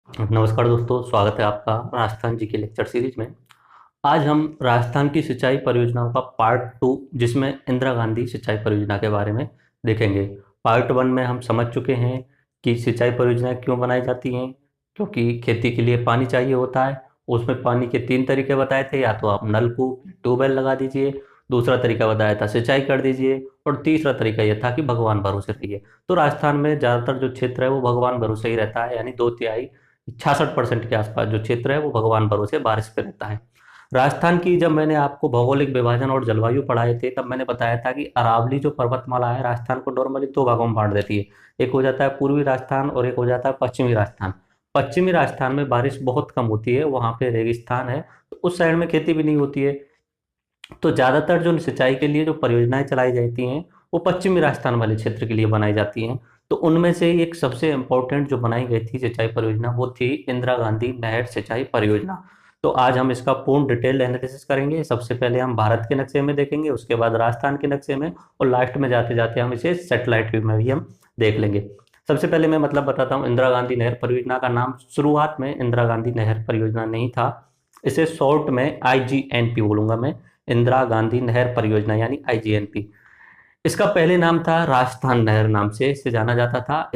नमस्कार दोस्तों, स्वागत है आपका राजस्थान जी के लेक्चर सीरीज में। आज हम राजस्थान की सिंचाई परियोजनाओं का पार्ट 2, जिसमें इंदिरा गांधी सिंचाई परियोजना के बारे में देखेंगे। पार्ट 1 में हम समझ चुके हैं कि सिंचाई परियोजनाएं क्यों बनाई जाती हैं, क्योंकि खेती के लिए पानी चाहिए होता है। उसमें पानी के 3 तरीके बताए थे, या तो आप नलकूप, ट्यूबवेल लगा दीजिए, दूसरा तरीका बताया था सिंचाई कर दीजिए, और तीसरा तरीका यह था कि भगवान भरोसे रहिए। तो राजस्थान में ज़्यादातर जो क्षेत्र है वो भगवान भरोसे ही रहता है, यानी 2/3 66% के आसपास जो क्षेत्र है वो भगवान भरोसे बारिश पे रहता है। राजस्थान की जब मैंने आपको भौगोलिक विभाजन और जलवायु पढ़ाए थे, तब मैंने बताया था कि अरावली जो पर्वतमाला है राजस्थान को नॉर्मली 2 भागों में बांट देती है। एक हो जाता है पूर्वी राजस्थान और एक हो जाता है पश्चिमी राजस्थान। पश्चिमी राजस्थान में बारिश बहुत कम होती है, वहाँ पे रेगिस्तान है, तो उस साइड में खेती भी नहीं होती है। तो ज़्यादातर जो सिंचाई के लिए जो परियोजनाएं चलाई जाती हैं वो पश्चिमी राजस्थान वाले क्षेत्र के लिए बनाई जाती हैं। तो उनमें से एक सबसे इम्पोर्टेंट जो बनाई गई थी सिंचाई परियोजना वो थी इंदिरा गांधी नहर सिंचाई परियोजना। तो आज हम इसका पूर्ण डिटेल एनालिसिस करेंगे। सबसे पहले हम भारत के नक्शे में देखेंगे, उसके बाद राजस्थान के नक्शे में, और लास्ट में जाते जाते हम इसे सैटेलाइट व्यू में भी हम देख लेंगे। सबसे पहले मैं बताता हूँ, इंदिरा गांधी नहर परियोजना का नाम शुरुआत में इंदिरा गांधी नहर परियोजना नहीं था। इसे शॉर्ट में IGNP बोलूंगा मैं, इंदिरा गांधी नहर परियोजना यानी IGNP। इसका पहले नाम था राजस्थान नहर, नाम से इसे जाना जाता था।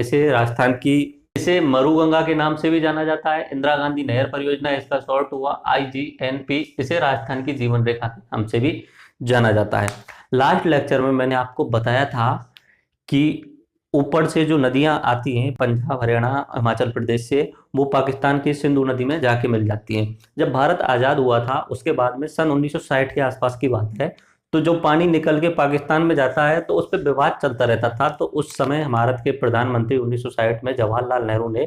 इसे मरुगंगा के नाम से भी जाना जाता है। इंदिरा गांधी नहर परियोजना, इसका शॉर्ट हुआ IGNP। इसे राजस्थान की जीवन रेखा के नाम से भी जाना जाता है। लास्ट लेक्चर में मैंने आपको बताया था कि ऊपर से जो नदियां आती हैं पंजाब, हरियाणा, हिमाचल प्रदेश से, वो पाकिस्तान की सिंधु नदी में जाके मिल जाती हैं। जब भारत आज़ाद हुआ था उसके बाद में सन 1960 के आसपास की बात है, तो जो पानी निकल के पाकिस्तान में जाता है तो उस पर विवाद चलता रहता था। तो उस समय भारत के प्रधानमंत्री 1960 में जवाहरलाल नेहरू ने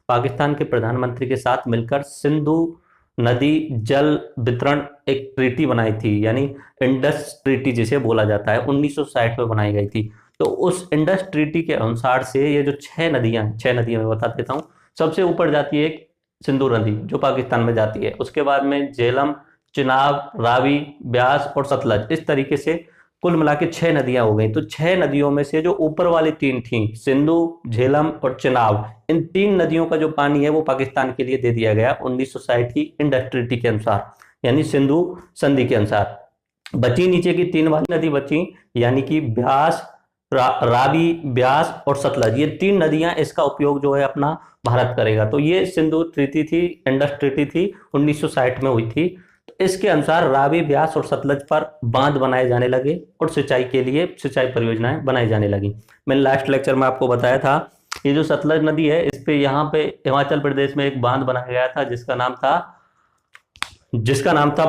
पाकिस्तान के प्रधानमंत्री के साथ मिलकर सिंधु नदी जल वितरण एक ट्रीटी बनाई थी, यानी इंडस ट्रीटी जिसे बोला जाता है, 1960 में बनाई गई थी। तो उस इंडस ट्रीटी के अनुसार से ये जो 6 नदियां मैं बता देता हूँ। सबसे ऊपर जाती है एक सिंधु नदी जो पाकिस्तान में जाती है, उसके बाद में झेलम, चिनाब, रावी, ब्यास और सतलज। इस तरीके से कुल मिला के 6 नदियां हो गई। तो 6 नदियों में से जो ऊपर वाली 3 थी, सिंधु, झेलम और चिनाब, इन 3 नदियों का जो पानी है वो पाकिस्तान के लिए दे दिया गया 1960 की इंडस ट्रीटी के अनुसार, यानी सिंधु संधि के अनुसार। बची नीचे की 3 वाली नदी बची, यानी कि ब्यास, रावी, ब्यास और सतलज। ये 3 नदियां इसका उपयोग जो है अपना भारत करेगा। तो ये सिंधु ट्रीटी थी, इंडस ट्रीटी थी, 1960 में हुई थी। तो इसके अनुसार रावी, ब्यास और सतलज पर बांध बनाए जाने लगे और सिंचाई के लिए सिंचाई परियोजनाएं बनाई जाने लगी। मैंने लास्ट लेक्चर में आपको बताया था, ये जो सतलज नदी है इस पे यहाँ पे हिमाचल प्रदेश में एक बांध बनाया गया था जिसका नाम था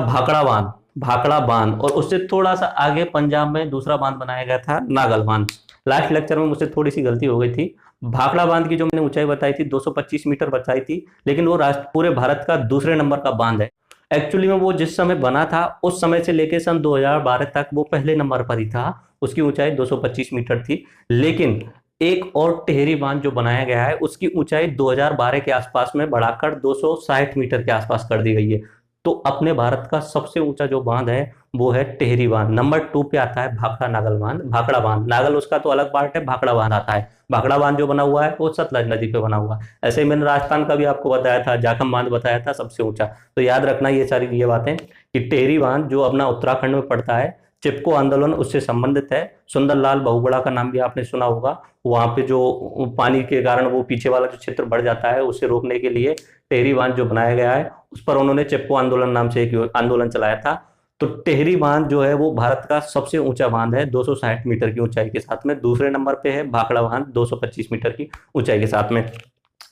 भाखड़ा बांध। और उससे थोड़ा सा आगे पंजाब में दूसरा बांध बनाया गया था, नागल बांध। लास्ट लेक्चर में मुझसे थोड़ी सी गलती हो गई थी। भाखड़ा बांध की जो मैंने ऊंचाई बताई थी 225 मीटर बताई थी, लेकिन वो पूरे भारत का दूसरे नंबर का बांध है। एक्चुअली में वो जिस समय बना था उस समय से लेके सन 2012 तक वो पहले नंबर पर ही था। उसकी ऊंचाई 225 मीटर थी। लेकिन एक और टेहरी बांध जो बनाया गया है उसकी ऊंचाई 2012 के आसपास में बढ़ाकर 260 मीटर के आसपास कर दी गई है। तो अपने भारत का सबसे ऊंचा जो बांध है वो है टेहरी बांध। नंबर 2 पे आता है भाखड़ा बांध। नागल उसका तो अलग पार्ट है, भाखड़ा बांध आता है। भाखड़ा बांध जो बना हुआ है वो सतलज नदी पे बना हुआ है। ऐसे ही मैंने राजस्थान का भी आपको बताया था, जाखम बांध बताया था सबसे ऊंचा। तो याद रखना ये बातें कि टेहरी बांध जो अपना उत्तराखंड में पड़ता है, चिपको आंदोलन उससे संबंधित है। सुंदरलाल बहुगुणा का नाम भी आपने सुना होगा। वहां पे जो पानी के कारण वो पीछे वाला जो क्षेत्र बढ़ जाता है उसे रोकने के लिए टेहरी बांध जो बनाया गया है उस पर उन्होंने चिपको आंदोलन नाम से एक आंदोलन चलाया था। तो टेहरी बांध जो है वो भारत का सबसे ऊंचा बांध है, 260 मीटर की ऊंचाई के साथ में। दूसरे नंबर पे है भाखड़ा बांध, 225 मीटर की ऊंचाई के साथ में।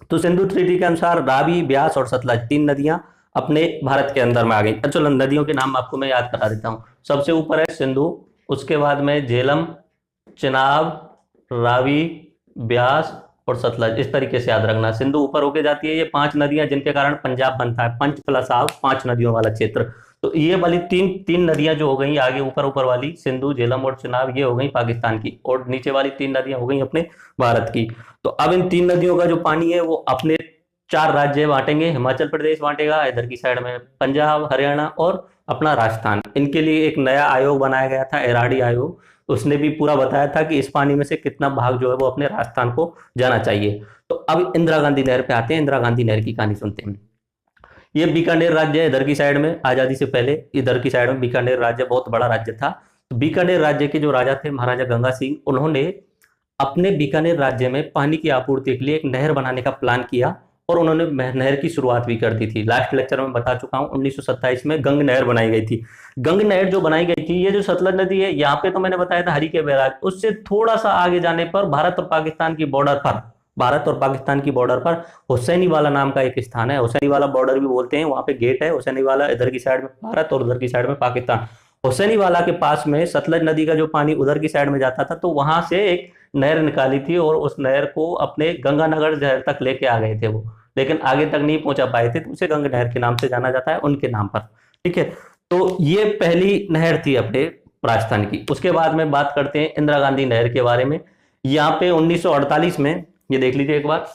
तो सिंधु ट्रीटी के अनुसार रावी, ब्यास और सतलज 3 नदियां अपने भारत के अंदर में आ गई। चलो नदियों के नाम आपको मैं याद करा देता हूँ। सबसे ऊपर है सिंधु, उसके बाद में झेलम, चिनाब, रावी, ब्यास और सतलज। इस तरीके से याद रखना, सिंधु ऊपर होके जाती है। ये 5 नदियां जिनके कारण पंजाब बनता है, पंच प्लस आव, 5 नदियों वाला क्षेत्र। तो ये वाली तीन नदियां जो हो गई आगे ऊपर ऊपर वाली, सिंधु, झेलम और चिनाब, ये हो गई पाकिस्तान की, और नीचे वाली 3 नदियां हो गई अपने भारत की। तो अब इन 3 नदियों का जो पानी है वो अपने 4 राज्य बांटेंगे। हिमाचल प्रदेश बांटेगा, इधर की साइड में पंजाब, हरियाणा और अपना राजस्थान। इनके लिए एक नया आयोग बनाया गया था, एराडी आयोग। उसने भी पूरा बताया था कि इस पानी में से कितना भाग जो है वो अपने राजस्थान को जाना चाहिए। तो अब इंदिरा गांधी नहर पे आते हैं, इंदिरा गांधी नहर की कहानी सुनते हैं। ये बीकानेर राज्य है इधर की साइड में, आजादी से पहले इधर की साइड में बीकानेर राज्य बहुत बड़ा राज्य था। तो बीकानेर राज्य के जो राजा थे महाराजा गंगा सिंह, उन्होंने अपने बीकानेर राज्य में पानी की आपूर्ति के लिए एक नहर बनाने का प्लान किया और उन्होंने नहर की शुरुआत भी कर दी थी। लास्ट लेक्चर में बता चुका हूं, 1927 में गंग नहर बनाई गई थी। गंग नहर जो बनाई गई थी, ये जो सतलज नदी है, यहाँ पे तो मैंने बताया था हरिके बैराज, उससे थोड़ा सा आगे जाने पर भारत और पाकिस्तान की बॉर्डर पर, भारत और पाकिस्तान की बॉर्डर पर हुसैनी वाला नाम का एक स्थान है, हुसैनी वाला बॉर्डर भी बोलते हैं, वहां पे गेट है हुसैनी वाला, इधर की साइड में भारत और उधर की साइड में पाकिस्तान। हुसैनी वाला के पास में सतलज नदी का जो पानी उधर की साइड में जाता था, तो वहां से एक नहर निकाली थी और उस नहर को अपने गंगानगर शहर तक लेके आ गए थे वो, लेकिन आगे तक नहीं पहुंचा पाए थे, तो उसे गंग नहर के नाम से जाना जाता है, उनके नाम पर। ठीक है, तो ये पहली नहर थी अपने राजस्थान की। उसके बाद में बात करते हैं इंदिरा गांधी नहर के बारे में। यहाँ पे 1948 में, ये देख लीजिए एक बार,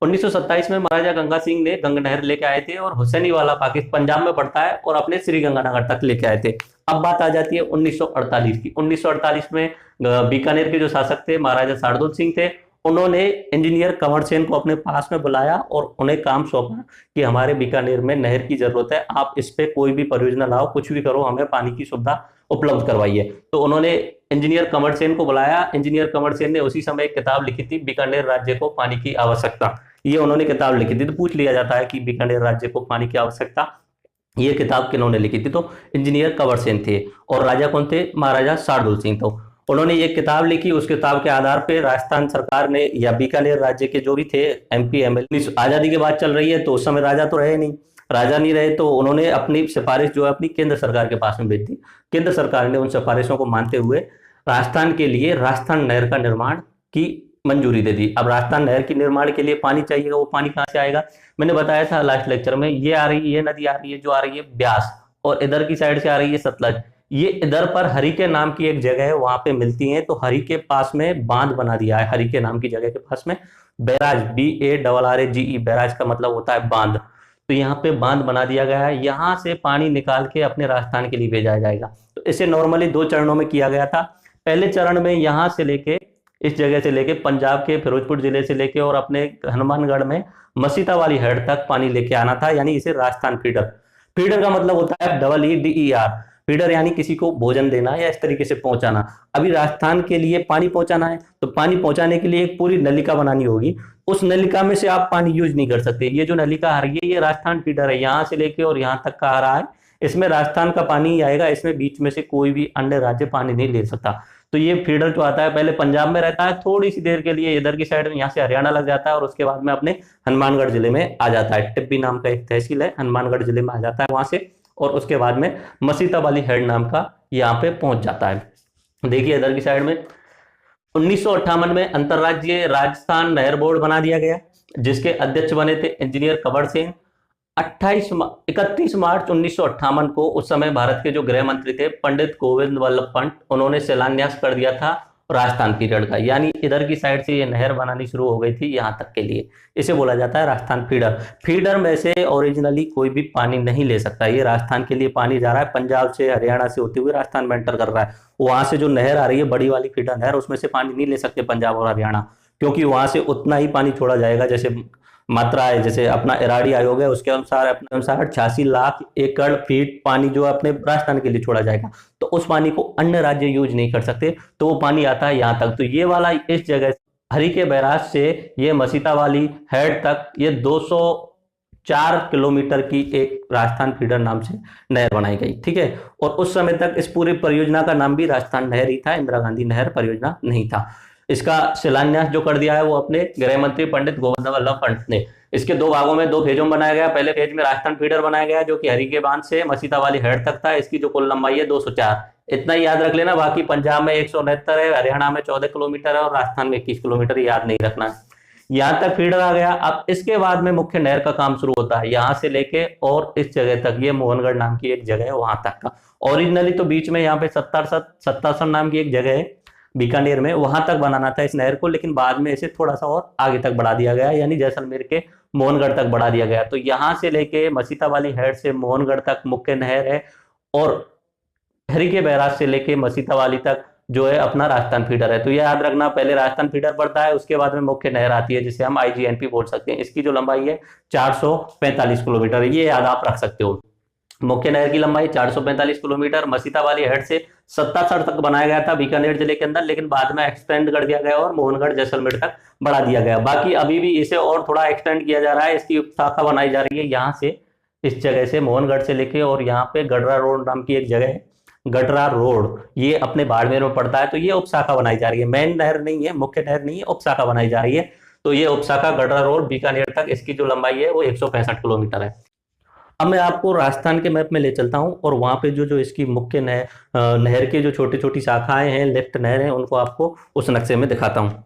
1927 में महाराजा गंगा सिंह ने गंग नहर लेके आए थे और हुसैनी वाला पाकिस्तान पंजाब में पड़ता है और अपने श्री गंगानगर तक लेके आए थे। अब बात आ जाती है 1948 की। 1948 में बीकानेर के जो शासक थे महाराजा शार्दुल सिंह थे, उन्होंने इंजीनियर कंवर सेन को अपने पास में बुलाया और उन्हें काम सौंपा कि हमारे बीकानेर में नहर की जरूरत है, आप इस पे कोई भी परियोजना लाओ, कुछ भी करो, हमें पानी की सुविधा उपलब्ध करवाइए। तो उन्होंने इंजीनियर कंवर सेन को बुलाया। इंजीनियर कंवर सेन ने उसी समय एक किताब लिखी थी, बीकानेर राज्य को पानी की आवश्यकता। ये उन्होंने किताब लिखी थी। तो पूछ लिया जाता है कि बीकानेर राज्य को पानी की आवश्यकता, ये किताब किन्होंने लिखी थी? तो इंजीनियर कंवर सेन थे। और राजा कौन थे? महाराजा शार्दुल सिंह। तो उन्होंने ये किताब लिखी, उस किताब के आधार पे राजस्थान सरकार ने या बीकानेर राज्य के जो भी थे एमपी एमएलए, आजादी के बाद चल रही है तो उस समय राजा तो रहे नहीं, राजा नहीं रहे, तो उन्होंने अपनी सिफारिश जो है अपनी केंद्र सरकार के पास में भेज दी। केंद्र सरकार ने उन सिफारिशों को मानते हुए राजस्थान के लिए राजस्थान नहर का निर्माण की मंजूरी दे दी। अब राजस्थान नहर के निर्माण के लिए पानी चाहिए, वो पानी कहाँ से आएगा? मैंने बताया था लास्ट लेक्चर में, ये आ रही है, ये नदी आ रही है, जो आ रही है ब्यास, और इधर की साइड से आ रही है सतलज। ये इधर पर हरिके नाम की एक जगह है, वहां पे मिलती हैं। तो हरिके पास में बांध बना दिया है, हरिके नाम की जगह के पास में बैराज, BARRAGE, बैराज का मतलब होता है बांध। तो यहाँ पे बांध बना दिया गया है, यहाँ से पानी निकाल के अपने राजस्थान के लिए भेजा जाएगा। तो इसे नॉर्मली 2 चरणों में किया गया था। पहले चरण में यहाँ से लेके, इस जगह से लेके, पंजाब के फिरोजपुर जिले से लेके और अपने हनुमानगढ़ में मसीता वाली हेड तक पानी लेके आना था, यानी इसे राजस्थान फीडर। फीडर का मतलब होता है EEDER, फीडर यानी किसी को भोजन देना या इस तरीके से पहुंचाना। अभी राजस्थान के लिए पानी पहुंचाना है, तो पानी पहुंचाने के लिए एक पूरी नलिका बनानी होगी। उस नलिका में से आप पानी यूज नहीं कर सकते। ये जो नलिका आ रही है, ये राजस्थान फीडर है, यहाँ से लेके और यहाँ तक का आ रहा है, इसमें राजस्थान का पानी ही आएगा, इसमें बीच में से कोई भी अन्य राज्य पानी नहीं ले सकता। तो ये फीडर जो आता है पहले पंजाब में रहता है, थोड़ी सी देर के लिए इधर की साइड में, यहाँ से हरियाणा लग जाता है और उसके बाद में अपने हनुमानगढ़ जिले में आ जाता है। टिब्बी नाम का एक तहसील है, हनुमानगढ़ जिले में आ जाता है वहां से, और उसके बाद में मसीता वाली हेड नाम का यहाँ पे पहुंच जाता है। देखिए इधर की साइड में 1958 में अंतरराज्यीय राजस्थान नहर बोर्ड बना दिया गया, जिसके अध्यक्ष बने थे इंजीनियर कंवर सेन। 31 मार्च 1958 को उस समय भारत के जो गृह मंत्री थे पंडित गोविंद वल्लभ पंत, उन्होंने शिलान्यास कर दिया था राजस्थान फीडर का, यानी इधर की साइड से ये नहर बनानी शुरू हो गई थी यहाँ तक के लिए। इसे बोला जाता है राजस्थान फीडर। फीडर में से ओरिजिनली कोई भी पानी नहीं ले सकता, ये राजस्थान के लिए पानी जा रहा है, पंजाब से हरियाणा से होते हुए राजस्थान में एंटर कर रहा है। वहां से जो नहर आ रही है बड़ी वाली फीडर नहर, उसमें से पानी नहीं ले सकते पंजाब और हरियाणा, क्योंकि वहां से उतना ही पानी छोड़ा जाएगा जैसे मात्रा है, जैसे अपना इराडी आयोग है उसके अनुसार, अपने अनुसार 86 लाख एकड़ फीट पानी जो है अपने राजस्थान के लिए छोड़ा जाएगा। तो उस पानी को अन्य राज्य यूज नहीं कर सकते, तो वो पानी आता है यहाँ तक। तो ये वाला इस जगह हरिके बैराज से ये मसीता वाली हेड तक, ये 204 किलोमीटर की एक राजस्थान फीडर नाम से नहर बनाई गई। ठीक है, और उस समय तक इस पूरी परियोजना का नाम भी राजस्थान नहर ही था, इंदिरा गांधी नहर परियोजना नहीं था। इसका शिलान्यास जो कर दिया है वो अपने गृह मंत्री पंडित गोविंद वल्लभ पंत ने। इसके 2 भागों में, 2 फेजों में बनाया गया। पहले फेज में राजस्थान फीडर बनाया गया जो कि हरिके बांध से मसीता वाली हेड तक था। इसकी जो कुल लंबाई है 204, इतना ही याद रख लेना। बाकी पंजाब में 169 है, हरियाणा में 14 किलोमीटर है और राजस्थान में 21 किलोमीटर, याद नहीं रखना है। यहाँ तक फीडर आ गया। अब इसके बाद में मुख्य नहर का काम शुरू होता है, यहाँ से लेके और इस जगह तक, ये मोहनगढ़ नाम की एक जगह है वहां तक का। ओरिजिनली तो बीच में यहाँ पे सत्तासन नाम की एक जगह है बीकानेर में, वहां तक बनाना था इस नहर को, लेकिन बाद में इसे थोड़ा सा और आगे तक बढ़ा दिया गया, यानी जैसलमेर के मोहनगढ़ तक बढ़ा दिया गया। तो यहाँ से लेके मसीता वाली हेड से मोहनगढ़ तक मुख्य नहर है, और हरिके बैराज से लेके मसीता वाली तक जो है अपना राजस्थान फीडर है। तो ये याद रखना, पहले राजस्थान फीडर पड़ता है, उसके बाद में मुख्य नहर आती है जिसे हम आईजीएनपी बोल सकते हैं। इसकी जो लंबाई है 445 किलोमीटर, ये याद आप रख सकते हो। मुख्य नहर की लंबाई 445 किलोमीटर मसीता वाली हेड से 77 तक बनाया गया था बीकानेर जिले के अंदर, लेकिन बाद में एक्सटेंड कर दिया गया और मोहनगढ़ जैसलमेर तक बढ़ा दिया गया। बाकी अभी भी इसे और थोड़ा एक्सटेंड किया जा रहा है, इसकी शाखा बनाई जा रही है यहाँ से, इस जगह से मोहनगढ़ से लेके, और यहाँ पे गडरा रोड नाम की एक जगह है, गडरा रोड, ये अपने बाड़मेर में पड़ता है। तो ये उपशाखा बनाई जा रही है, मेन नहर नहीं है, मुख्य नहर नहीं है, उपशाखा बनाई जा रही है। तो ये उपशाखा गडरा रोड बीकानेर तक, इसकी जो लंबाई है वो 165 किलोमीटर है। अब मैं आपको राजस्थान के मैप में ले चलता हूँ और वहां पे जो जो इसकी मुख्य नहर नहर के जो छोटी छोटी शाखाएं हैं, लेफ्ट नहर है, उनको आपको उस नक्शे में दिखाता हूँ।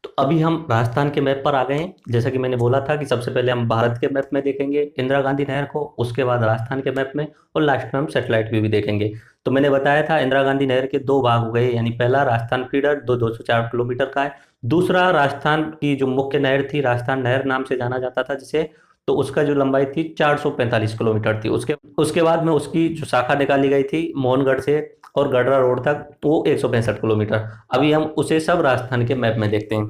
तो अभी हम राजस्थान के मैप पर आ गए हैं। जैसा कि मैंने बोला था कि सबसे पहले हम भारत के मैप में देखेंगे इंदिरा गांधी नहर को, उसके बाद राजस्थान के मैप में, और लास्ट में हम सैटेलाइट व्यू भी देखेंगे। तो मैंने बताया था इंदिरा गांधी नहर के दो भाग हो गए, यानी पहला राजस्थान फीडर 204 किलोमीटर का है, दूसरा राजस्थान की जो मुख्य नहर थी, राजस्थान नहर नाम से जाना जाता था जिसे, तो उसका जो लंबाई थी 445 किलोमीटर थी। उसके उसके बाद में उसकी जो शाखा निकाली गई थी मोहनगढ़ से और गडरा रोड तक, वो 165 किलोमीटर। अभी हम उसे सब राजस्थान के मैप में देखते हैं।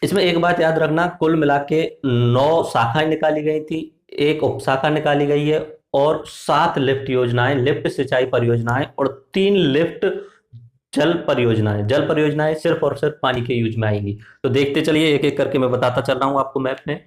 इसमें एक बात याद रखना, कुल मिला के 9 शाखाएं निकाली गई थी, एक उपशाखा निकाली गई है, और 7 लिफ्ट योजनाएं, लिफ्ट सिंचाई परियोजनाएं, और 3 लिफ्ट जल परियोजनाएं। जल परियोजनाएं सिर्फ और सिर्फ पानी के यूज में आएंगी। तो देखते चलिए, एक एक करके मैं बताता चल रहा हूँ आपको मैप में।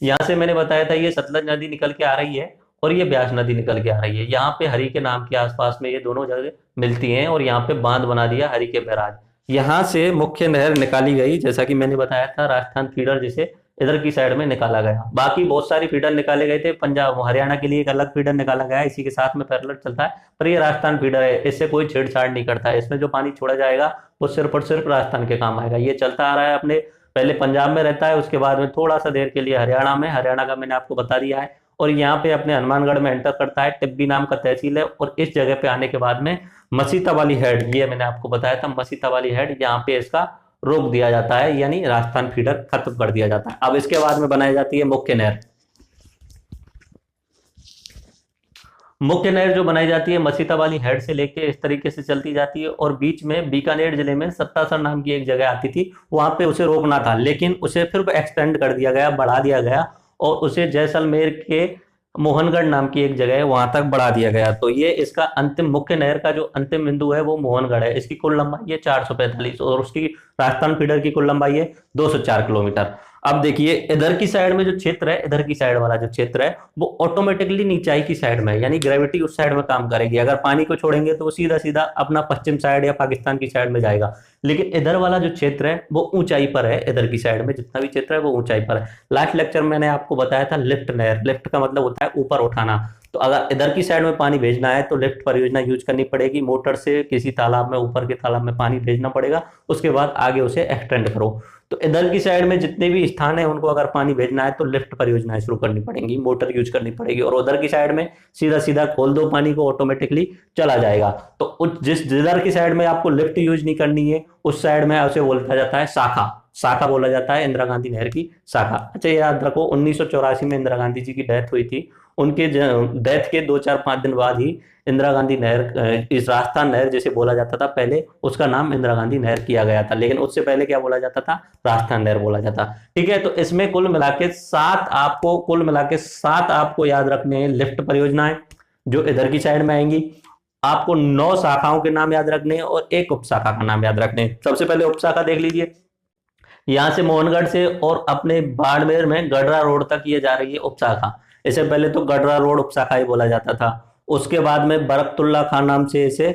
यहाँ से मैंने बताया था ये सतलज नदी निकल के आ रही है और ये ब्यास नदी निकल के आ रही है। यहाँ पे हरि के नाम के आसपास में ये दोनों जगह मिलती हैं, और यहाँ पे बांध बना दिया हरि के बैराज। यहाँ से मुख्य नहर निकाली गई, जैसा कि मैंने बताया था, राजस्थान फीडर जिसे इधर की साइड में निकाला गया। बाकी बहुत सारी फीडर निकाले गए थे, पंजाब हरियाणा के लिए एक अलग फीडर निकाला गया है, इसी के साथ में पैरेलल चलता है, पर ये राजस्थान फीडर है, इससे कोई छेड़छाड़ नहीं करता है। इसमें जो पानी छोड़ा जाएगा वो सिर्फ और सिर्फ राजस्थान के काम आएगा। ये चलता आ रहा है अपने, पहले पंजाब में रहता है, उसके बाद में थोड़ा सा देर के लिए हरियाणा में, हरियाणा का मैंने आपको बता दिया है, और यहाँ पे अपने हनुमानगढ़ में एंटर करता है। टिब्बी नाम का तहसील है, और इस जगह पे आने के बाद में मसीता वाली हेड, ये मैंने आपको बताया था, मसीता वाली हेड, यहाँ पे इसका रोक दिया जाता है, यानी राजस्थान फीडर खत्म कर दिया जाता है। अब इसके बाद में बनाई जाती है मुख्य नहर। मुख्य नहर जो बनाई जाती है मसीता वाली हेड से लेके इस तरीके से चलती जाती है, और बीच में बीकानेर जिले में सत्तासर नाम की एक जगह आती थी, वहां पे उसे रोकना था, लेकिन उसे फिर एक्सटेंड कर दिया गया, बढ़ा दिया गया, और उसे जैसलमेर के मोहनगढ़ नाम की एक जगह है वहां तक बढ़ा दिया गया। तो ये इसका अंतिम, मुख्य नहर का जो अंतिम बिंदु है वो मोहनगढ़ है। इसकी कुल लंबाई है 445, और उसकी राजस्थान फीडर की कुल लंबाई है 204 किलोमीटर। अब देखिए, इधर की साइड में जो क्षेत्र है, इधर की साइड वाला जो क्षेत्र है, वो ऑटोमेटिकली नीचाई की साइड में है, यानी ग्रेविटी उस साइड में काम करेगी। अगर पानी को छोड़ेंगे तो वो सीधा सीधा अपना पश्चिम साइड या पाकिस्तान की साइड में जाएगा, लेकिन इधर वाला जो क्षेत्र है वो ऊंचाई पर है। इधर की साइड में जितना भी क्षेत्र है वो ऊंचाई पर है। लास्ट लेक्चर में मैंने आपको बताया था लिफ्ट नहर, लिफ्ट का मतलब होता है ऊपर उठाना। तो अगर इधर की साइड में पानी भेजना है तो लिफ्ट परियोजना यूज करनी पड़ेगी, मोटर से किसी तालाब में, ऊपर के तालाब में पानी भेजना पड़ेगा, उसके बाद आगे उसे एक्सटेंड करो। तो इधर की साइड में जितने भी स्थान है उनको अगर पानी भेजना है तो लिफ्ट परियोजनाएं शुरू करनी पड़ेंगी, मोटर यूज करनी पड़ेगी, और उधर की साइड में सीधा सीधा खोल दो पानी को, ऑटोमेटिकली चला जाएगा। तो जिधर की साइड में आपको लिफ्ट यूज नहीं करनी है उस साइड में उसे बोला जाता है शाखा, शाखा बोला जाता है इंदिरा गांधी नहर की शाखा। अच्छा, याद रखो 1984 में इंदिरा गांधी जी की डेथ हुई थी, उनके डेथ के 2-4-5 दिन बाद ही इंदिरा गांधी नहर, इस राजस्थान नहर जिसे बोला जाता था पहले, उसका नाम इंदिरा गांधी नहर किया गया था, लेकिन उससे पहले क्या बोला जाता था, राजस्थान नहर बोला जाता। ठीक है, तो इसमें कुल मिला के 7 आपको याद रखने हैं लिफ्ट परियोजनाएं जो इधर की साइड में आएंगी। आपको 9 शाखाओं के नाम याद रखने हैं और एक उपशाखा का नाम याद रखने हैं। सबसे पहले उपशाखा देख लीजिए, यहां से मोहनगढ़ से और अपने बाड़मेर में गडरा रोड तक ये जा रही है उपशाखा। इससे पहले तो गडरा रोड उपशाखा ही बोला जाता था, उसके बाद में बरकतुल्ला खान नाम से इसे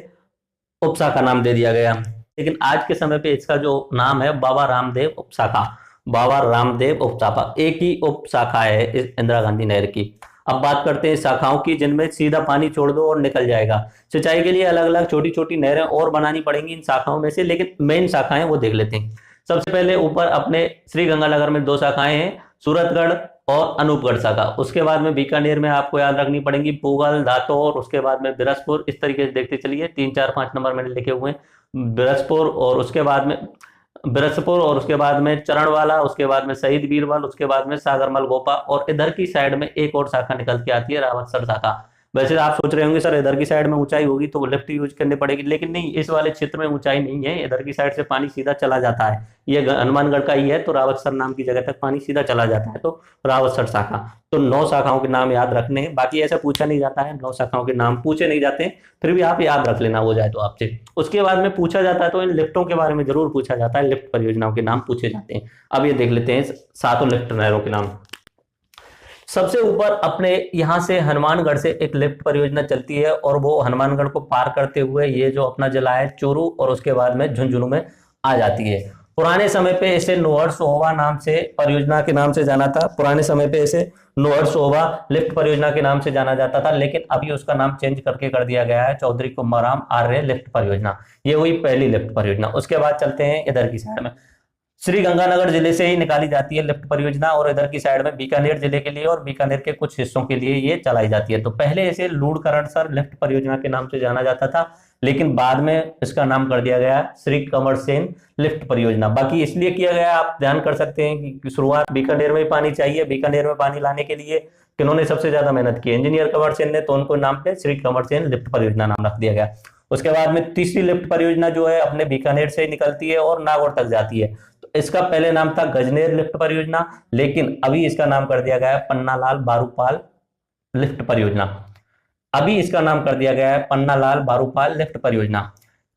उपशाखा नाम दे दिया गया, लेकिन आज के समय पे इसका जो नाम है बाबा रामदेव उपशाखा, बाबा रामदेव उपशाखा, एक ही उपशाखा है इस इंदिरा गांधी नहर की। अब बात करते हैं शाखाओं की, जिनमें सीधा पानी छोड़ दो और निकल जाएगा। सिंचाई के लिए अलग अलग छोटी छोटी नहरें और बनानी पड़ेंगी इन शाखाओं में से, लेकिन मेन शाखाएं वो देख लेते हैं। सबसे पहले ऊपर अपने श्री गंगानगर में 2 शाखाएं हैं, सूरतगढ़ और अनूपगढ़ शाखा। उसके बाद में बीकानेर में आपको याद रखनी पड़ेंगी पूगल, दातौर, उसके बाद में बिरसपुर। इस तरीके से देखते चलिए, 3, 4, 5 नंबर मैंने लिखे हुए हैं। बिरसपुर और उसके बाद में चरणवाला, उसके बाद में शहीद बीरबल, उसके बाद में सागरमल गोपा, और इधर की साइड में एक और शाखा निकल के आती है रावतसर शाखा। वैसे आप सोच रहे होंगे सर इधर की साइड में ऊंचाई होगी तो लिफ्ट यूज करनी पड़ेगी, लेकिन नहीं, इस वाले क्षेत्र में ऊंचाई नहीं है, इधर की साइड से पानी सीधा चला जाता है। ये हनुमानगढ़ का ही है, तो रावतसर नाम की जगह तक पानी सीधा चला जाता है, तो रावतसर शाखा। तो 9 शाखाओं के नाम याद रखने हैं, बाकी ऐसा पूछा नहीं जाता है, 9 शाखाओं के नाम पूछे नहीं जाते हैं, फिर भी आप याद रख लेना हो जाए तो आपसे। उसके बाद में पूछा जाता है तो इन लिफ्टों के बारे में जरूर पूछा जाता है, लिफ्ट परियोजनाओं के नाम पूछे जाते हैं। अब ये देख लेते हैं 7 लिफ्ट नहरों के नाम। सबसे ऊपर अपने यहाँ से हनुमानगढ़ से एक लिफ्ट परियोजना चलती है, और वो हनुमानगढ़ को पार करते हुए ये जो अपना जिला है चूरू, और उसके बाद में झुंझुनू में आ जाती है। पुराने समय पे इसे नोहर नाम से परियोजना के नाम से जाना था, पुराने समय पे इसे नोहर लिफ्ट परियोजना के नाम से जाना जाता था, लेकिन अभी उसका नाम चेंज करके कर दिया गया है चौधरी कुंभाराम आर्य लिफ्ट परियोजना। ये हुई पहली लिफ्ट परियोजना। उसके बाद चलते हैं इधर की साइड में, श्री गंगानगर जिले से ही निकाली जाती है लिफ्ट परियोजना, और इधर की साइड में बीकानेर जिले के लिए और बीकानेर के कुछ हिस्सों के लिए ये चलाई जाती है। तो पहले इसे लूणकरणसर लिफ्ट परियोजना के नाम से जाना जाता था, लेकिन बाद में इसका नाम कर दिया गया श्री कंवर सेन लिफ्ट परियोजना। बाकी इसलिए किया गया, आप ध्यान कर सकते हैं कि शुरुआत बीकानेर में ही पानी चाहिए, बीकानेर में पानी लाने के लिए किन्होंने सबसे ज्यादा मेहनत की, इंजीनियर कंवर सेन ने, तो उनको नाम पे श्री कंवर सेन लिफ्ट परियोजना नाम रख दिया गया। उसके बाद में तीसरी लिफ्ट परियोजना जो है अपने बीकानेर से निकलती है और नागौर तक जाती है। तो इसका पहले नाम था गजनेर लिफ्ट परियोजना, लेकिन अभी इसका नाम कर दिया गया है पन्नालाल बारूपाल लिफ्ट परियोजना। अभी इसका नाम कर दिया गया है पन्नालाल बारूपाल लिफ्ट परियोजना।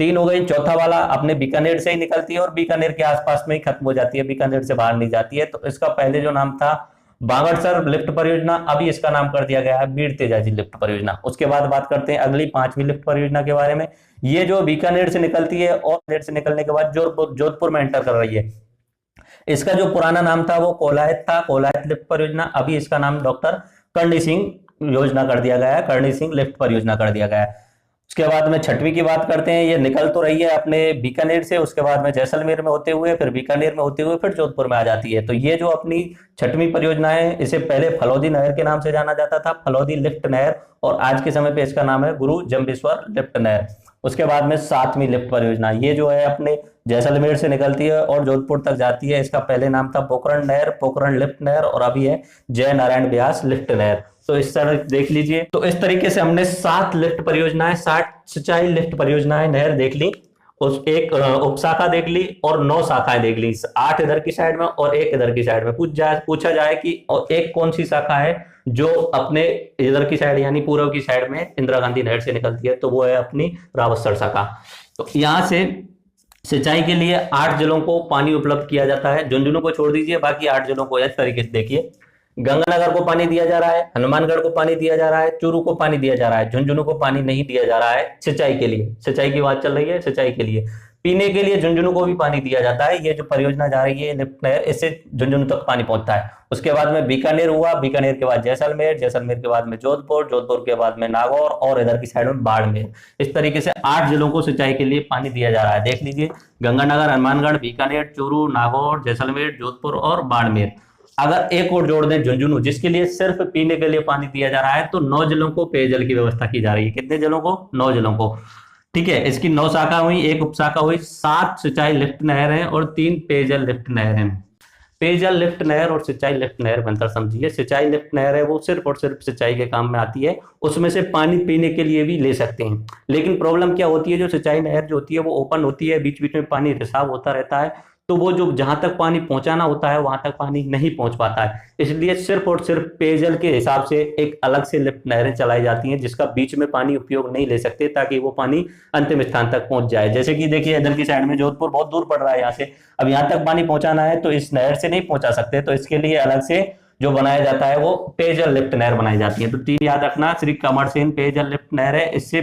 3 हो गई। चौथा वाला अपने बीकानेर से ही निकलती है और बीकानेर के आसपास में ही खत्म हो जाती है, बीकानेर से बाहर नहीं जाती है। तो इसका पहले जो नाम था बांगड़सर लिफ्ट परियोजना, अभी इसका नाम कर दिया गया है वीर तेजाजी लिफ्ट परियोजना। उसके बाद बात करते हैं अगली 5वीं लिफ्ट परियोजना के बारे में। ये जो बीकानेर से निकलती है और बीकानेर से निकलने के बाद जोधपुर में एंटर कर रही है। इसका जो पुराना नाम था वो कोलायत था, कोलायत लिफ्ट परियोजना। अभी इसका नाम डॉक्टर करणी सिंह योजना कर दिया गया है, करणी सिंह लिफ्ट परियोजना कर दिया गया है। उसके बाद में 6वीं की बात करते हैं। ये निकल तो रही है अपने बीकानेर से, उसके बाद में जैसलमेर में होते हुए, फिर बीकानेर में होते हुए फिर जोधपुर में आ जाती है। तो ये जो अपनी 6वीं परियोजना है, इसे पहले फलौदी नहर के नाम से जाना जाता था, फलौदी लिफ्ट नहर, और आज के समय पे इसका नाम है गुरु जम्बेश्वर लिफ्ट नहर। उसके बाद में 7वीं लिफ्ट परियोजना, ये जो है अपने जैसलमेर से निकलती है और जोधपुर तक जाती है। इसका पहले नाम था पोखरण नहर, पोखरण लिफ्ट नहर, और अभी है जय नारायण व्यास लिफ्ट नहर। तो इस तरह देख लीजिए। तो इस तरीके से हमने 7 लिफ्ट परियोजनाएं, 60 सिंचाई लिफ्ट परियोजनाएं नहर देख ली, उस एक उपशाखा देख ली, और 9 शाखाएं देख ली, 8 इधर की साइड में और 1 इधर की साइड में। पूछा जाए कि और एक कौन सी शाखा है जो अपने इधर की साइड यानी पूर्व की साइड में इंदिरा गांधी नहर से निकलती है, तो वो है अपनी रावतसर शाखा। तो यहाँ से सिंचाई के लिए 8 जिलों को पानी उपलब्ध किया जाता है, झुंझुनू को छोड़ दीजिए, बाकी 8 जिलों को इस तरीके से देखिए। गंगानगर को पानी दिया जा रहा है, हनुमानगढ़ को पानी दिया जा रहा है, चूरू को पानी दिया जा रहा है, झुंझुनू को पानी नहीं दिया जा रहा है सिंचाई के लिए। सिंचाई की बात चल रही है, सिंचाई के लिए पीने के लिए झुंझुनू को भी पानी दिया जाता है। ये जो परियोजना जा रही है लिफ्ट नहर, इससे झुंझुनू तक पानी पहुंचता है। उसके बाद में बीकानेर हुआ, बीकानेर के बाद जैसलमेर, जैसलमेर के बाद में जोधपुर, जोधपुर के बाद में नागौर, और इधर की साइड में बाड़मेर। इस तरीके से 8 जिलों को सिंचाई के लिए पानी दिया जा रहा है। देख लीजिए, गंगानगर, हनुमानगढ़, बीकानेर, चूरू, नागौर, जैसलमेर, जोधपुर और बाड़मेर। अगर एक और जोड़ दें झुंझुनू, जिसके लिए सिर्फ पीने के लिए पानी दिया जा रहा है, तो 9 जिलों को पेयजल की व्यवस्था की जा रही है। कितने जिलों को? 9 जिलों को। ठीक है, इसकी 9 शाखा हुई, 1 उपशाखा हुई, 7 सिंचाई लिफ्ट नहर है और 3 पेयजल लिफ्ट नहर है। पेयजल लिफ्ट नहर और सिंचाई लिफ्ट नहर में अंतर समझिए। सिंचाई लिफ्ट नहर है वो सिर्फ और सिर्फ सिंचाई के काम में आती है, उसमें से पानी पीने के लिए भी ले सकते हैं। लेकिन प्रॉब्लम क्या होती है, जो सिंचाई नहर जो होती है वो ओपन होती है, बीच बीच में पानी रिसाव होता रहता है, तो वो जो जहां तक पानी पहुंचाना होता है वहां तक पानी नहीं पहुंच पाता है। इसलिए सिर्फ और सिर्फ पेयजल के हिसाब से एक अलग से लिफ्ट नहरें चलाई जाती हैं, जिसका बीच में पानी उपयोग नहीं ले सकते, ताकि वो पानी अंतिम स्थान तक पहुंच जाए। जैसे कि देखिए, इधर की साइड में जोधपुर बहुत दूर पड़ रहा है यहाँ से, अब यहाँ तक पानी पहुंचाना है तो इस नहर से नहीं पहुंचा सकते, तो इसके लिए अलग से जो बनाया जाता है वो पेयजल लिफ्ट नहर बनाई जाती है। तो 3 याद रखना, श्री कंवर सेन पेयजल लिफ्ट नहर है, इससे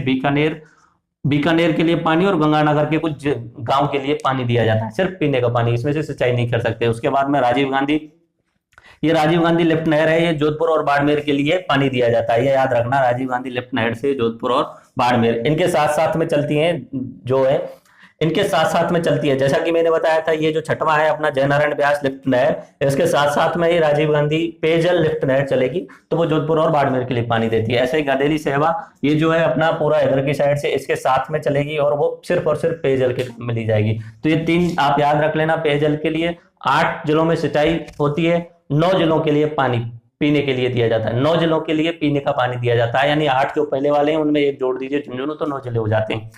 बीकानेर के लिए पानी और गंगानगर के कुछ गांव के लिए पानी दिया जाता है, सिर्फ पीने का पानी, इसमें से सिंचाई नहीं कर सकते। उसके बाद में राजीव गांधी, ये राजीव गांधी लिफ्ट नहर है, ये जोधपुर और बाड़मेर के लिए पानी दिया जाता है, ये याद रखना। राजीव गांधी लिफ्ट नहर से जोधपुर और बाड़मेर इनके साथ साथ में चलती हैं, जो है इनके साथ साथ में चलती है। जैसा कि मैंने बताया था, ये जो 6वां है अपना जय नारायण व्यास लिफ्ट नहर, इसके साथ साथ में ये राजीव गांधी पेयजल लिफ्ट नहर चलेगी, तो वो जोधपुर और बाड़मेर के लिए पानी देती है। ऐसे ही गदेली सेवा, ये जो है अपना पूरा इधर की साइड से इसके साथ में चलेगी, और वो सिर्फ और सिर्फ पेयजल के काम में ली जाएगी। तो ये 3 आप याद रख लेना पेयजल के लिए। 8 जिलों में सिंचाई होती है, 9 जिलों के लिए पानी पीने के लिए दिया जाता है, 9 जिलों के लिए पीने का पानी दिया जाता है, यानी 8 जो पहले वाले हैं उनमें एक जोड़ दीजिए झुंझुनू, तो 9 जिले हो जाते हैं।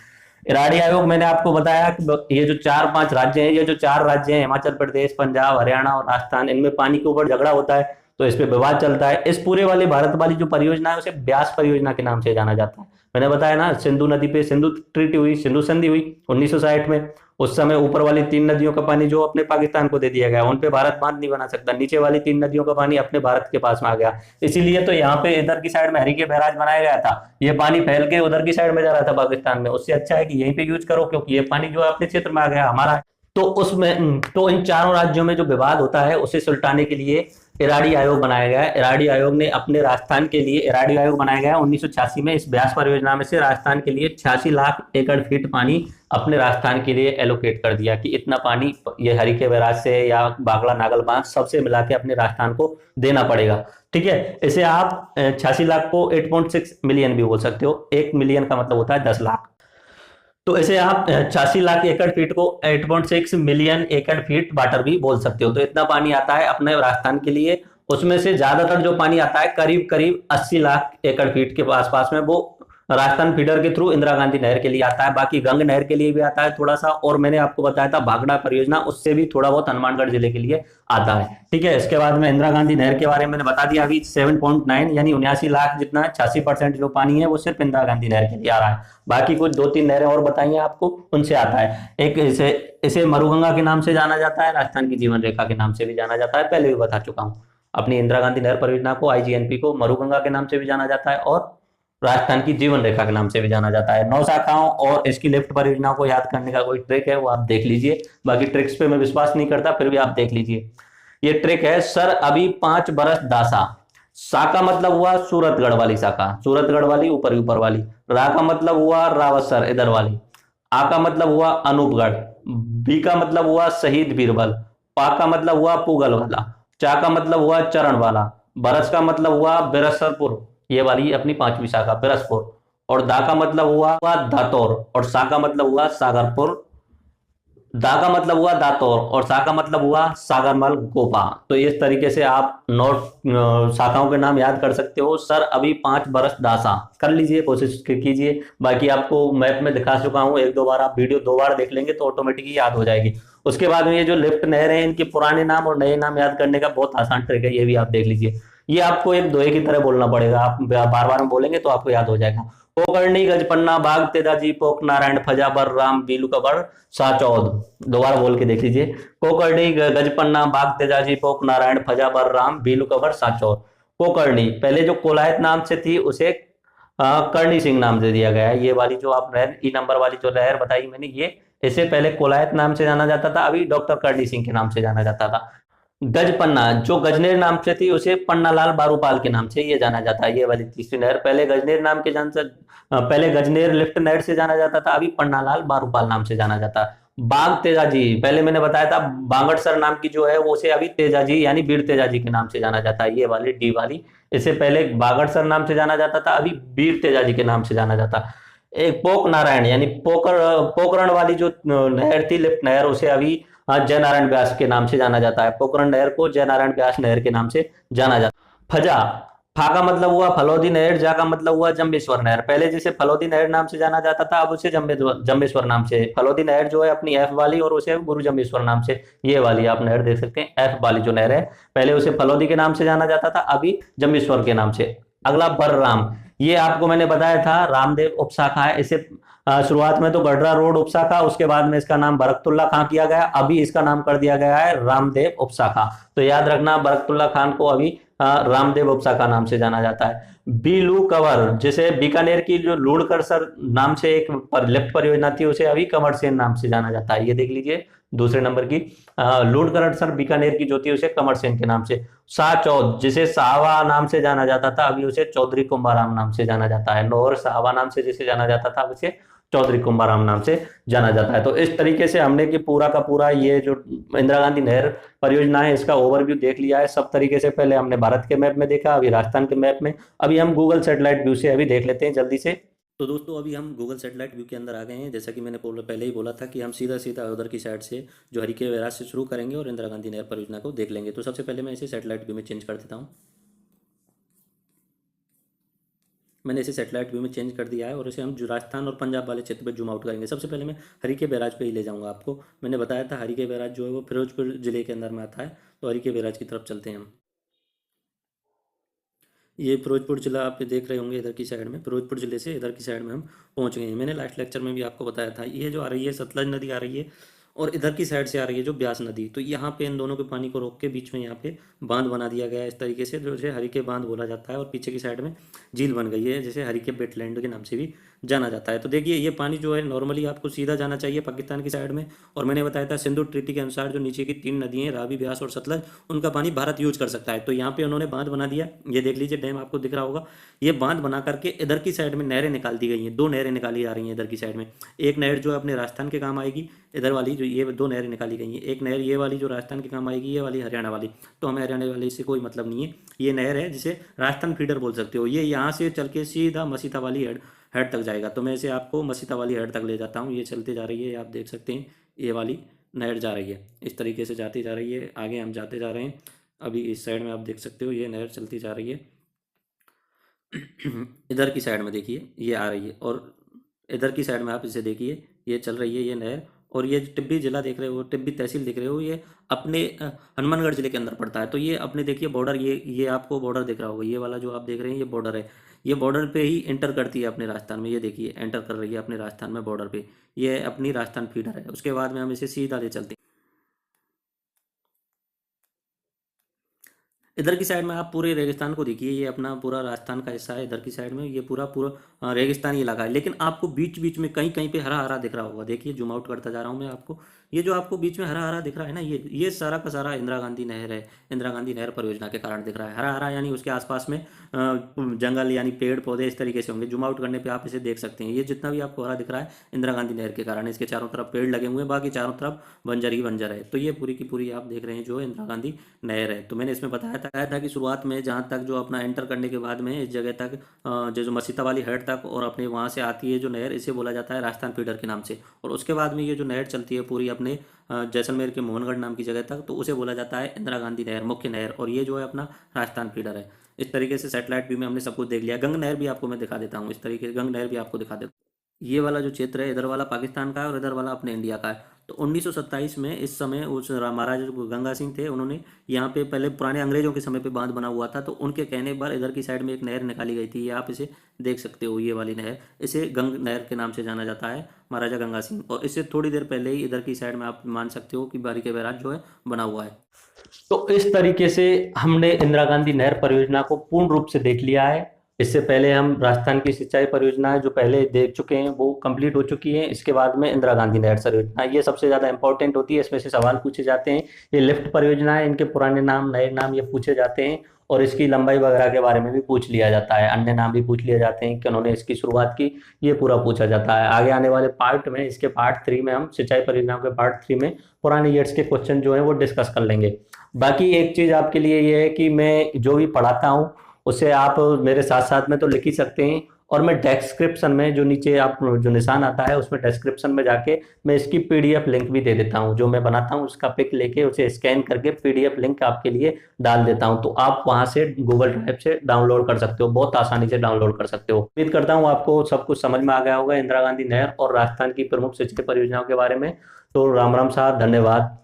इराडी आयोग मैंने आपको बताया कि ये जो 4-5 राज्य हैं, ये जो 4 राज्य हैं हिमाचल प्रदेश, पंजाब, हरियाणा और राजस्थान, इनमें पानी के ऊपर झगड़ा होता है, तो इस पे विवाद चलता है। इस पूरे वाले भारत वाली जो परियोजना है उसे ब्यास परियोजना के नाम से जाना जाता है। मैंने बताया ना, सिंधु नदी पे सिंधु ट्रीटी हुई, सिंधु संधि हुई 1960 में। उस समय ऊपर वाली 3 नदियों का पानी जो अपने पाकिस्तान को दे दिया गया, उन पे भारत बांध नहीं बना सकता, नीचे वाली 3 नदियों का पानी अपने भारत के पास में आ गया। इसीलिए तो यहाँ पे इधर की साइड में हरिके बैराज बनाया गया था, ये पानी फैल के उधर की साइड में जा रहा था पाकिस्तान में, उससे अच्छा है कि यहीं पे यूज करो, क्योंकि ये पानी जो है अपने क्षेत्र में आ गया हमारा। तो उसमें तो इन चारों राज्यों में जो विवाद होता है उसे सुलटाने के लिए इराडी आयोग बनाया गया है। इराडी आयोग ने अपने राजस्थान के लिए इराडी आयोग बनाया गया 1986 में। इस ब्यास परियोजना में से राजस्थान के लिए 86 लाख एकड़ फीट पानी अपने राजस्थान के लिए एलोकेट कर दिया कि इतना पानी ये हरिके बैराज से या बागड़ा नागल बांध सबसे मिला के अपने राजस्थान को देना पड़ेगा। ठीक है, इसे आप 86 लाख को 8.6 मिलियन भी बोल सकते हो। 1 मिलियन का मतलब होता है 10 लाख। तो इसे आप 86 लाख एकड़ फीट को 8.6 मिलियन एकड़ फीट वाटर भी बोल सकते हो। तो इतना पानी आता है अपने राजस्थान के लिए। उसमें से ज्यादातर जो पानी आता है करीब करीब 80 लाख एकड़ फीट के आसपास में, वो राजस्थान फीडर के थ्रू इंदिरा गांधी नहर के लिए आता है। बाकी गंग नहर के लिए भी आता है थोड़ा सा, और मैंने आपको बताया था भाखड़ा परियोजना, उससे भी थोड़ा बहुत हनुमानगढ़ जिले के लिए आता है। ठीक है, इसके बाद में इंदिरा गांधी नहर के बारे में मैंने बता दिया अभी 7.9 यानी 79 लाख जितना 86% जो पानी है वो सिर्फ इंदिरा गांधी नहर के लिए आ रहा है। बाकी कुछ 2-3 नहरें और बताइए आपको, उनसे आता है। एक इसे इसे मरुगंगा के नाम से जाना जाता है, राजस्थान की जीवन रेखा के नाम से भी जाना जाता है, पहले भी बता चुका हूँ। अपनी इंदिरा गांधी नहर परियोजना को, आईजीएनपी को मरुगंगा के नाम से भी जाना जाता है और राजस्थान की जीवन रेखा के नाम से भी जाना जाता है। 9 शाखाओं और इसकी लिफ्ट परियोजना को याद करने का कोई ट्रिक है वो आप देख लीजिए। बाकी ट्रिक्स पे मैं विश्वास नहीं करता, फिर भी आप देख लीजिए। ये ट्रिक है, सर अभी 5 बरस दासा। सा का मतलब हुआ सूरतगढ़ वाली शाखा, सूरतगढ़ वाली ऊपर ऊपर वाली। रा का मतलब हुआ रावतसर इधर वाली। आ का मतलब हुआ अनूपगढ़। बी का मतलब हुआ शहीद बीरबल। पा का मतलब हुआ पुगल वाला। चा का मतलब हुआ चरण वाला। बरस का मतलब हुआ बिरसरपुर, ये वाली अपनी 5वीं शाखा बिरसपुर। और दा का मतलब हुआ दातौर, और सा का मतलब हुआ सागरपुर। दा का मतलब हुआ दातौर और सा का मतलब हुआ सागरमल गोपा। तो इस तरीके से आप 9 शाखाओं के नाम याद कर सकते हो। सर अभी 5 बरस दासा कर लीजिए, कोशिश कीजिए। बाकी आपको मैप में दिखा चुका हूं, 1-2 बार आप वीडियो 2 बार देख लेंगे तो ऑटोमेटिकली याद हो जाएगी। उसके बाद में ये जो लिफ्ट नहर है, इनके पुराने नाम और नए नाम याद करने का बहुत आसान ट्रिक है, ये भी आप देख लीजिए। ये आपको एक दोहे की तरह बोलना पड़ेगा, आप बार बार में बोलेंगे तो आपको याद हो जाएगा। पोकरणी गजपन्ना बाग तेजाजी पोक नारायण फजाबर राम बीलू कबर साचौद। दोबारा बोल के देख लीजिए। कोकर्णी गजपन्ना बाग तेजाजी पोक नारायण फजाबर राम बीलू कबर साचौद। कोकर्णी पहले जो कोलायत नाम से थी उसे करणी सिंह नाम दे दिया गया है। ये वाली जो आप नहर ई नंबर वाली जो नहर बताई मैंने, ये इसे पहले कोलायत नाम से जाना जाता था, अभी डॉक्टर करणी सिंह के नाम से जाना जाता था। गजपन्ना जो गजनेर नाम से थी उसे पन्नालाल बारूपाल के नाम से ये जाना जाता है। ये वाली तीसरी नहर पहले गजनेर नाम के जान से पहले गजनेर लिफ्ट नहर से जाना जाता था, अभी पन्नालाल बारूपाल नाम से जाना जाता है। बाग तेजाजी पहले मैंने बताया था, बांगड़सर नाम की जो है वो उसे अभी तेजाजी यानी वीर तेजाजी के नाम से जाना जाता है। ये वाली डी वाली, इसे पहले बागड़सर नाम से जाना जाता था, अभी वीर तेजाजी के नाम से जाना जाता है। एक पोक नारायण यानी पोकरण वाली जो नहर थी लिफ्ट नहर, उसे अभी जय नारायण व्यास के नाम से जाना जाता है। पोखरण नहर को जय नारायण व्यास नहर के नाम से जाना जाता है। फजा, फा का मतलब हुआ फलोदी नहर, जा का मतलब हुआ जम्बेश्वर नहर। पहले जिसे फलोदी नहर नाम से जाना जाता था, अब उसे जम्बेश्वर नाम से। फलोदी नहर जो है अपनी एफ वाली, और उसे गुरु जम्बेश्वर नाम से, ये वाली आप नहर देख सकते हैं। एफ वाली जो नहर है पहले उसे फलोदी के नाम से जाना जाता था, अभी जम्बेश्वर के नाम से। अगला बलराम, ये आपको मैंने बताया था रामदेव उपशाखा है। इसे शुरुआत में तो गढ़रा रोड उपशाखा, उसके बाद में इसका नाम बरकतुल्ला खां किया गया, अभी इसका नाम कर दिया गया है रामदेव उपशाखा। तो याद रखना, बरकतुल्ला खान को अभी रामदेव उपशाखा नाम से जाना जाता है। बीलू कवर, जिसे बीकानेर की जो लूड़कर सर नाम से एक लिफ्ट परियोजना थी, उसे अभी कंवर सेन नाम से जाना जाता है। ये देख लीजिए दूसरे नंबर की लूड़कर सर बीकानेर की जो थी उसे कंवर सेन के नाम से। साचौद जिसे साहवा नाम से जाना जाता था, अभी उसे चौधरी कुंभाराम नाम से जाना जाता है। नौर साहवा नाम से जिसे जाना जाता था, उसे चौधरी कुंभाराम नाम से जाना जाता है। तो इस तरीके से हमने कि पूरा का पूरा ये जो इंदिरा गांधी नहर परियोजना है इसका ओवरव्यू देख लिया है सब तरीके से। पहले हमने भारत के मैप में देखा, अभी राजस्थान के मैप में, अभी हम गूगल सैटेलाइट व्यू से अभी देख लेते हैं जल्दी से। तो दोस्तों अभी हम गूगल सैटेलाइट व्यू के अंदर आ गए हैं। जैसा कि मैंने पहले ही बोला था कि हम सीधा सीधा उधर की साइड से जो हरिके बैराज से शुरू करेंगे और इंदिरा गांधी नहर परियोजना को देख लेंगे। तो सबसे पहले मैं इसे सैटेलाइट व्यू में चेंज कर देता हूँ। मैंने इसे सैटेलाइट व्यू में चेंज कर दिया है और इसे हम जो राजस्थान और पंजाब वाले क्षेत्र पे जूम आउट करेंगे। सबसे पहले मैं हरीके बैराज पे ही ले जाऊंगा आपको। मैंने बताया था हरीके बैराज जो है वो फिरोजपुर जिले के अंदर में आता है, तो हरीके बैराज की तरफ चलते हैं हम। ये फिरोजपुर जिला आप देख रहे होंगे, इधर की साइड में फिरोजपुर जिले से इधर की साइड में हम पहुंच गए हैं। मैंने लास्ट लेक्चर में भी आपको बताया था, ये जो आ रही है सतलज नदी आ रही है और इधर की साइड से आ रही है जो ब्यास नदी। तो यहाँ पे इन दोनों के पानी को रोक के बीच में यहाँ पे बांध बना दिया गया है इस तरीके से, जो हरिके बांध बोला जाता है। और पीछे की साइड में झील बन गई है, जैसे हरिके वेटलैंड के नाम से भी जाना जाता है। तो देखिए ये पानी जो है नॉर्मली आपको सीधा जाना चाहिए पाकिस्तान की साइड में। और मैंने बताया था सिंधु ट्रीटी के अनुसार जो नीचे की 3 नदियाँ हैं, रावी, ब्यास और सतलज, उनका पानी भारत यूज कर सकता है। तो यहाँ पे उन्होंने बांध बना दिया, ये देख लीजिए डैम आपको दिख रहा होगा। ये बांध बना करके इधर की साइड में नहरें निकाल दी गई हैं, 2 नहरें निकाली जा रही हैं इधर की साइड में। एक नहर जो है अपने राजस्थान के काम आएगी, इधर वाली जो ये 2 नहरें निकाली गई हैं। एक नहर ये वाली जो राजस्थान के काम आएगी, ये वाली हरियाणा वाली। तो हमें हरियाणा वाली से कोई मतलब नहीं है, ये नहर है जिसे राजस्थान फीडर बोल सकते हो। ये यहाँ से चल के सीधा मसीता वाली हेड हेड तक जाएगा। तो मैं इसे आपको मसीता वाली हेड तक ले जाता हूँ। ये चलते जा रही है, आप देख सकते हैं ये वाली नहर जा रही है, इस तरीके से जाती जा रही है। आगे हम जाते जा रहे हैं, अभी इस साइड में आप देख सकते हो ये नहर चलती जा रही है। इधर की साइड में देखिए ये आ रही है, और इधर की साइड में आप इसे देखिए ये चल रही है ये नहर। और ये जो टिब्बी जिला देख रहे हो, टिब्बी तहसील देख रहे हो, ये अपने हनुमानगढ़ जिले के अंदर पड़ता है। तो ये अपने देखिए बॉर्डर, ये आपको बॉर्डर दिख रहा होगा, ये वाला जो आप देख रहे हैं ये बॉर्डर है। ये बॉर्डर पे ही एंटर करती है अपने राजस्थान में, ये देखिए एंटर कर रही है अपने राजस्थान में बॉर्डर पे। ये अपनी राजस्थान फीडर है। उसके बाद में हम इसे सीधा ले चलते हैं। इधर की साइड में आप पूरे रेगिस्तान को देखिए, ये अपना पूरा राजस्थान का हिस्सा है। इधर की साइड में ये पूरा पूरा रेगिस्तानी इलाका है, लेकिन आपको बीच बीच में कहीं कहीं पे हरा हरा दिख रहा होगा। देखिए जूम आउट करता जा रहा हूँ मैं आपको, ये जो आपको बीच में हरा हरा दिख रहा है ना, ये सारा का सारा इंदिरा गांधी नहर है। इंदिरा गांधी नहर परियोजना के कारण दिख रहा है हरा हरा, यानी उसके आसपास में जंगल यानी पेड़ पौधे इस तरीके से होंगे। जूम आउट करने पे आप इसे देख सकते हैं, ये जितना भी आपको हरा दिख रहा है इंदिरा गांधी नहर के कारण। इसके चारों तरफ पेड़ लगे हुए हैं, बाकी चारों तरफ बंजर ही बंजर है। तो ये पूरी की पूरी आप देख रहे हैं जो इंदिरा गांधी नहर है। तो मैंने इसमें बताया था कि शुरुआत में जहाँ तक जो अपना एंटर करने के बाद में इस जगह तक जो मसीता वाली हेड तक और अपने वहाँ से आती है जो नहर, इसे बोला जाता है राजस्थान फीडर के नाम से। और उसके बाद में ये जो नहर चलती है पूरी अपने जैसलमेर के मोहनगढ़ नाम की जगह तक, तो उसे बोला जाता है इंदिरा गांधी नहर, मुख्य नहर। और ये जो है अपना राजस्थान फीडर है। इस तरीके से सैटेलाइट व्यू में हमने सब कुछ देख लिया। गंग नहर भी आपको मैं दिखा देता हूँ, इस तरीके से गंग नहर भी आपको दिखा देता हूँ। ये वाला जो क्षेत्र है इधर वाला पाकिस्तान का है और इधर वाला अपने इंडिया का है। तो 1927 में इस समय उस महाराजा जो गंगा सिंह थे, उन्होंने यहाँ पे पहले पुराने अंग्रेजों के समय पे बांध बना हुआ था, तो उनके कहने पर इधर की साइड में एक नहर निकाली गई थी। ये आप इसे देख सकते हो, ये वाली नहर, इसे गंग नहर के नाम से जाना जाता है, महाराजा गंगा सिंह। और इससे थोड़ी देर पहले ही इधर की साइड में आप मान सकते हो कि बारिके बैराज जो है बना हुआ है। तो इस तरीके से हमने इंदिरा गांधी नहर परियोजना को पूर्ण रूप से देख लिया है। इससे पहले हम राजस्थान की सिंचाई परियोजना जो पहले देख चुके हैं वो कंप्लीट हो चुकी है। इसके बाद में इंदिरा गांधी नहर परियोजना, ये सबसे ज्यादा इंपॉर्टेंट होती है, इसमें से सवाल पूछे जाते हैं। ये लिफ्ट परियोजना है, इनके पुराने नाम नए नाम ये पूछे जाते हैं, और इसकी लंबाई वगैरह के बारे में भी पूछ लिया जाता है। अन्य नाम भी पूछ लिए जाते हैं कि उन्होंने इसकी शुरुआत की, ये पूरा पूछा जाता है। आगे आने वाले पार्ट में, इसके पार्ट 3 में हम सिंचाई परियोजनाओं के पार्ट 3 में पुराने ईयर्स के क्वेश्चन जो है वो डिस्कस कर लेंगे। बाकी एक चीज आपके लिए ये है कि मैं जो भी पढ़ाता हूँ उसे आप मेरे साथ साथ में तो लिख ही सकते हैं, और मैं डिस्क्रिप्शन में जो नीचे आप जो निशान आता है उसमें डिस्क्रिप्शन में जाके मैं इसकी पीडीएफ लिंक भी दे देता हूँ। जो मैं बनाता हूँ उसका पिक लेके उसे स्कैन करके पीडीएफ लिंक आपके लिए डाल देता हूँ, तो आप वहां से गूगल ड्राइव से डाउनलोड कर सकते हो, बहुत आसानी से डाउनलोड कर सकते हो। उम्मीद करता हूँ आपको सब कुछ समझ में आ गया होगा इंदिरा गांधी नहर और राजस्थान की प्रमुख सिंचाई परियोजनाओं के बारे में। तो राम राम साहब, धन्यवाद।